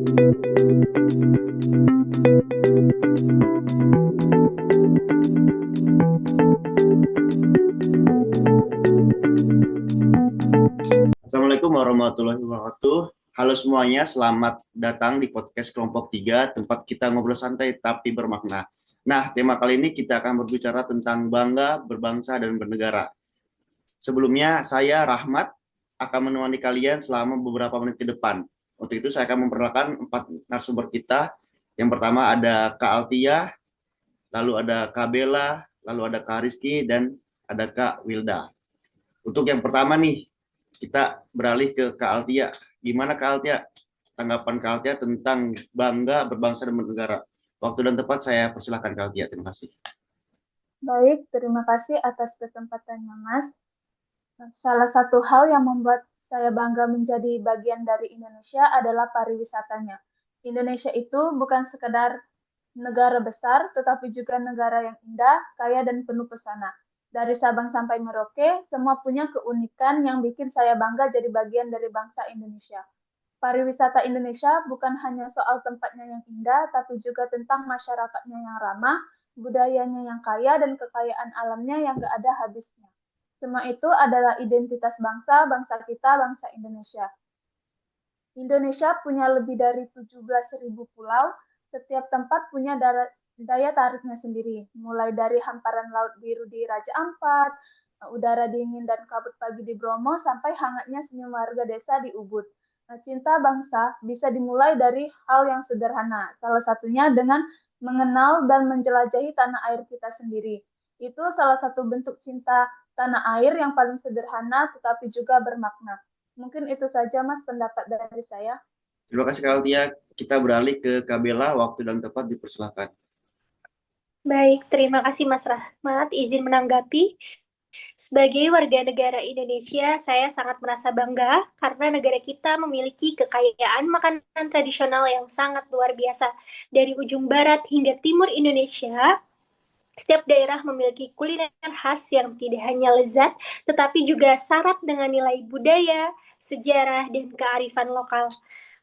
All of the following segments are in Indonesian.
Assalamualaikum warahmatullahi wabarakatuh. Halo semuanya, selamat datang di podcast Kelompok 3, tempat kita ngobrol santai tapi bermakna. Nah, tema kali ini kita akan berbicara tentang bangga, berbangsa, dan bernegara. Sebelumnya, saya Rahmat akan menemani kalian selama beberapa menit ke depan. Untuk itu, saya akan memperkenalkan 4 narasumber kita. Yang pertama ada Kak Altia, lalu ada Kak Bella, lalu ada Kak Rizky, dan ada Kak Wilda. Untuk yang pertama nih, kita beralih ke Kak Altia. Gimana Kak Altia? Tanggapan Kak Altia tentang bangga, berbangsa, dan bernegara. Waktu dan tempat saya persilahkan Kak Altia. Terima kasih. Baik, terima kasih atas kesempatannya, Mas. Salah satu hal yang membuat saya bangga menjadi bagian dari Indonesia adalah pariwisatanya. Indonesia itu bukan sekedar negara besar, tetapi juga negara yang indah, kaya, dan penuh pesona. Dari Sabang sampai Merauke, semua punya keunikan yang bikin saya bangga jadi bagian dari bangsa Indonesia. Pariwisata Indonesia bukan hanya soal tempatnya yang indah, tapi juga tentang masyarakatnya yang ramah, budayanya yang kaya, dan kekayaan alamnya yang gak ada habisnya. Semua itu adalah identitas bangsa, bangsa kita, bangsa Indonesia. Indonesia punya lebih dari 17.000 pulau, setiap tempat punya daya tariknya sendiri, mulai dari hamparan laut biru di Raja Ampat, udara dingin dan kabut pagi di Bromo, sampai hangatnya senyum warga desa di Ubud. Nah, cinta bangsa bisa dimulai dari hal yang sederhana, salah satunya dengan mengenal dan menjelajahi tanah air kita sendiri. Itu salah satu bentuk cinta tanah air yang paling sederhana tetapi juga bermakna. Mungkin itu saja Mas pendapat dari saya. Terima kasih Kak Altia. Kita beralih ke Kak Bella. Waktu dan tempat dipersilahkan. Baik, terima kasih Mas Rahmat. Izin menanggapi. Sebagai warga negara Indonesia, saya sangat merasa bangga karena negara kita memiliki kekayaan makanan tradisional yang sangat luar biasa. Dari ujung barat hingga timur Indonesia, setiap daerah memiliki kuliner khas yang tidak hanya lezat, tetapi juga syarat dengan nilai budaya, sejarah, dan kearifan lokal.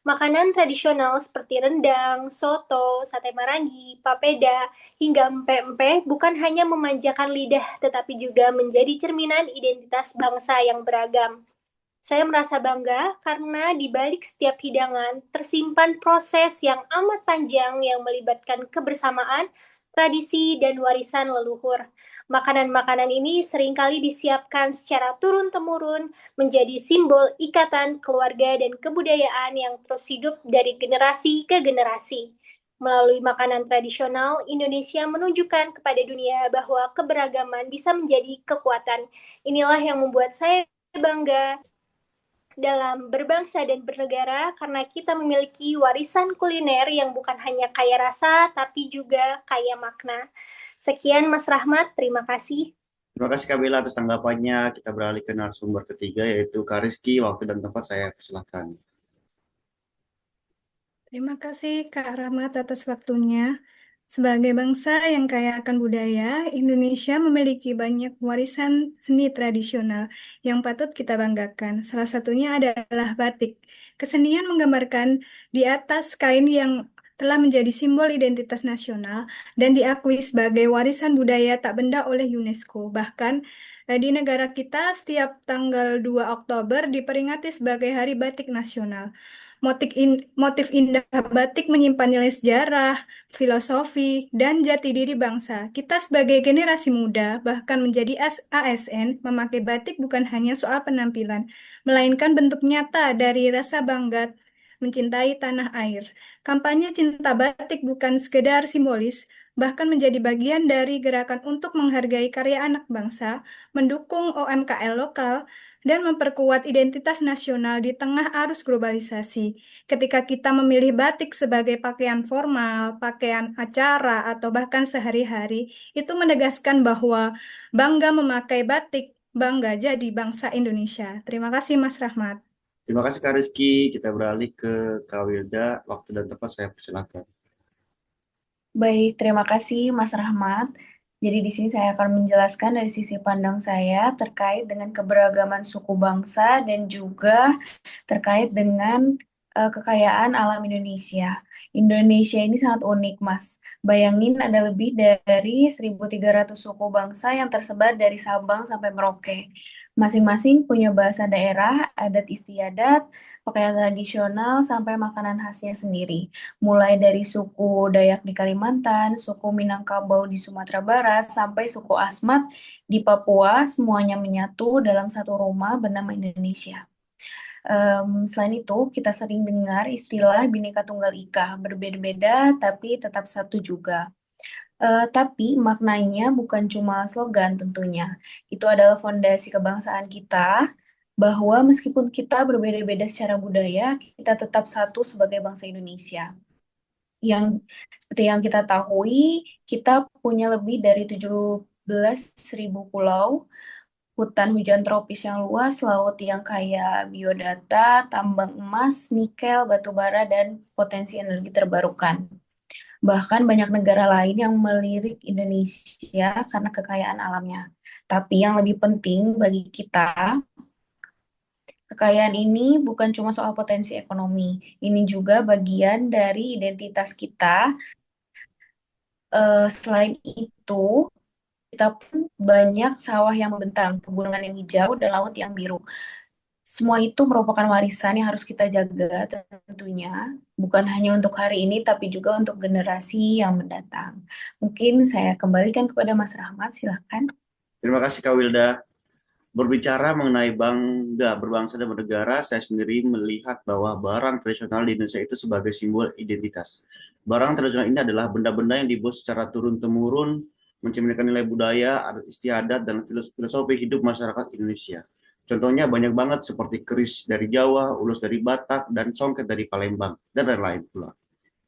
Makanan tradisional seperti rendang, soto, sate marangi, papeda, hingga empek-empek bukan hanya memanjakan lidah, tetapi juga menjadi cerminan identitas bangsa yang beragam. Saya merasa bangga karena di balik setiap hidangan tersimpan proses yang amat panjang yang melibatkan kebersamaan, tradisi, dan warisan leluhur. Makanan-makanan ini seringkali disiapkan secara turun-temurun menjadi simbol ikatan keluarga dan kebudayaan yang terus hidup dari generasi ke generasi. Melalui makanan tradisional, Indonesia menunjukkan kepada dunia bahwa keberagaman bisa menjadi kekuatan. Inilah yang membuat saya bangga dalam berbangsa dan bernegara karena kita memiliki warisan kuliner yang bukan hanya kaya rasa tapi juga kaya makna. Sekian Mas Rahmat, terima kasih. Terima kasih Kak Bella atas tanggapannya. Kita beralih ke narasumber ketiga, yaitu Kak Rizky. Waktu dan tempat saya persilahkan. Terima kasih Kak Rahmat atas waktunya. Sebagai bangsa yang kaya akan budaya, Indonesia memiliki banyak warisan seni tradisional yang patut kita banggakan. Salah satunya adalah batik. Kesenian menggambarkan di atas kain yang telah menjadi simbol identitas nasional dan diakui sebagai warisan budaya tak benda oleh UNESCO. Bahkan di negara kita setiap tanggal 2 Oktober diperingati sebagai Hari Batik Nasional. Motif indah batik menyimpan nilai sejarah, filosofi, dan jati diri bangsa. Kita sebagai generasi muda, bahkan menjadi ASN, memakai batik bukan hanya soal penampilan, melainkan bentuk nyata dari rasa bangga mencintai tanah air. Kampanye cinta batik bukan sekedar simbolis, bahkan menjadi bagian dari gerakan untuk menghargai karya anak bangsa, mendukung UMKM lokal, dan memperkuat identitas nasional di tengah arus globalisasi. Ketika kita memilih batik sebagai pakaian formal, pakaian acara, atau bahkan sehari-hari, itu menegaskan bahwa bangga memakai batik, bangga jadi bangsa Indonesia. Terima kasih Mas Rahmat. Terima kasih Kak Rizky. Kita beralih ke Kak Wilda. Waktu dan tempat saya persilahkan. Baik, terima kasih Mas Rahmat. Jadi di sini saya akan menjelaskan dari sisi pandang saya terkait dengan keberagaman suku bangsa dan juga terkait dengan kekayaan alam Indonesia. Indonesia ini sangat unik, Mas. Bayangin ada lebih dari 1.300 suku bangsa yang tersebar dari Sabang sampai Merauke. Masing-masing punya bahasa daerah, adat istiadat, pakaian tradisional, sampai makanan khasnya sendiri. Mulai dari suku Dayak di Kalimantan, suku Minangkabau di Sumatera Barat, sampai suku Asmat di Papua, semuanya menyatu dalam satu rumah bernama Indonesia. Selain itu, kita sering dengar istilah Bhinneka Tunggal Ika, berbeda-beda tapi tetap satu juga. Tapi maknanya bukan cuma slogan tentunya. Itu adalah fondasi kebangsaan kita, bahwa meskipun kita berbeda-beda secara budaya, kita tetap satu sebagai bangsa Indonesia. Yang seperti yang kita tahu, kita punya lebih dari 17.000 pulau, hutan hujan tropis yang luas, laut yang kaya biodata, tambang emas, nikel, batu bara, dan potensi energi terbarukan. Bahkan banyak negara lain yang melirik Indonesia karena kekayaan alamnya. Tapi yang lebih penting bagi kita, kekayaan ini bukan cuma soal potensi ekonomi. Ini juga bagian dari identitas kita. Selain itu, kita pun banyak sawah yang membentang, pegunungan yang hijau, dan laut yang biru. Semua itu merupakan warisan yang harus kita jaga tentunya, bukan hanya untuk hari ini, tapi juga untuk generasi yang mendatang. Mungkin saya kembalikan kepada Mas Rahmat, silakan. Terima kasih Kak Wilda. Berbicara mengenai bangga berbangsa dan bernegara, saya sendiri melihat bahwa barang tradisional di Indonesia itu sebagai simbol identitas. Barang tradisional ini adalah benda-benda yang dibuat secara turun-temurun, mencerminkan nilai budaya, adat istiadat, dan filosofi hidup masyarakat Indonesia. Contohnya banyak banget seperti keris dari Jawa, ulus dari Batak, dan songket dari Palembang, dan lain-lain pula.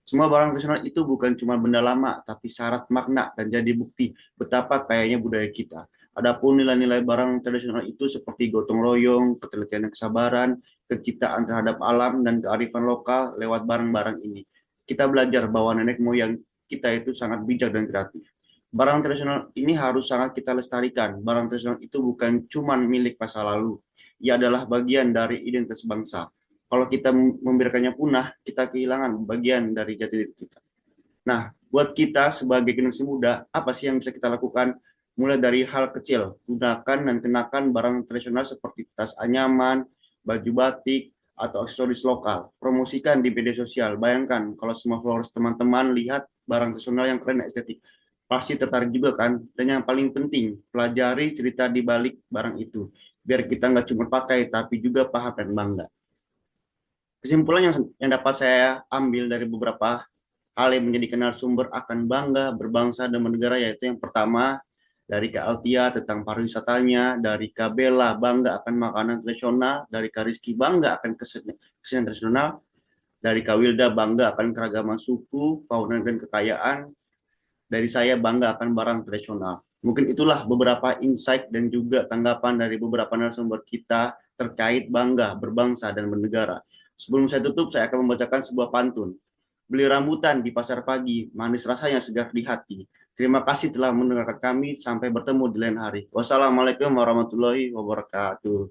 Semua barang tradisional itu bukan cuma benda lama, tapi syarat makna dan jadi bukti betapa kayanya budaya kita. Adapun nilai-nilai barang tradisional itu seperti gotong royong, ketelitian dan kesabaran, kecintaan terhadap alam, dan kearifan lokal lewat barang-barang ini. Kita belajar bahwa nenek moyang kita itu sangat bijak dan kreatif. Barang tradisional ini harus sangat kita lestarikan. Barang tradisional itu bukan cuma milik masa lalu. Ia adalah bagian dari identitas bangsa. Kalau kita membiarkannya punah, kita kehilangan bagian dari jati diri kita. Nah, buat kita sebagai generasi muda, apa sih yang bisa kita lakukan? Mulai dari hal kecil, gunakan dan kenakan barang tradisional seperti tas anyaman, baju batik, atau aksesoris lokal. Promosikan di media sosial. Bayangkan kalau semua followers teman-teman lihat barang tradisional yang keren dan estetik. Pasti tertarik juga kan? Dan yang paling penting, pelajari cerita di balik barang itu. Biar kita nggak cuma pakai, tapi juga paham dan bangga. Kesimpulan yang dapat saya ambil dari beberapa hal yang menjadi narasumber akan bangga berbangsa dan bernegara, yaitu yang pertama, dari Kak Altia tentang pariwisatanya, dari Kak Bella bangga akan makanan tradisional, dari Kak Rizky bangga akan kesenian tradisional, dari Kak Wilda bangga akan keragaman suku, fauna dan kekayaan, dari saya bangga akan barang tradisional. Mungkin itulah beberapa insight dan juga tanggapan dari beberapa narasumber kita terkait bangga berbangsa dan bernegara. Sebelum saya tutup, saya akan membacakan sebuah pantun. Beli rambutan di pasar pagi, manis rasanya segar di hati. Terima kasih telah mendengarkan kami. Sampai bertemu di lain hari. Wassalamualaikum warahmatullahi wabarakatuh.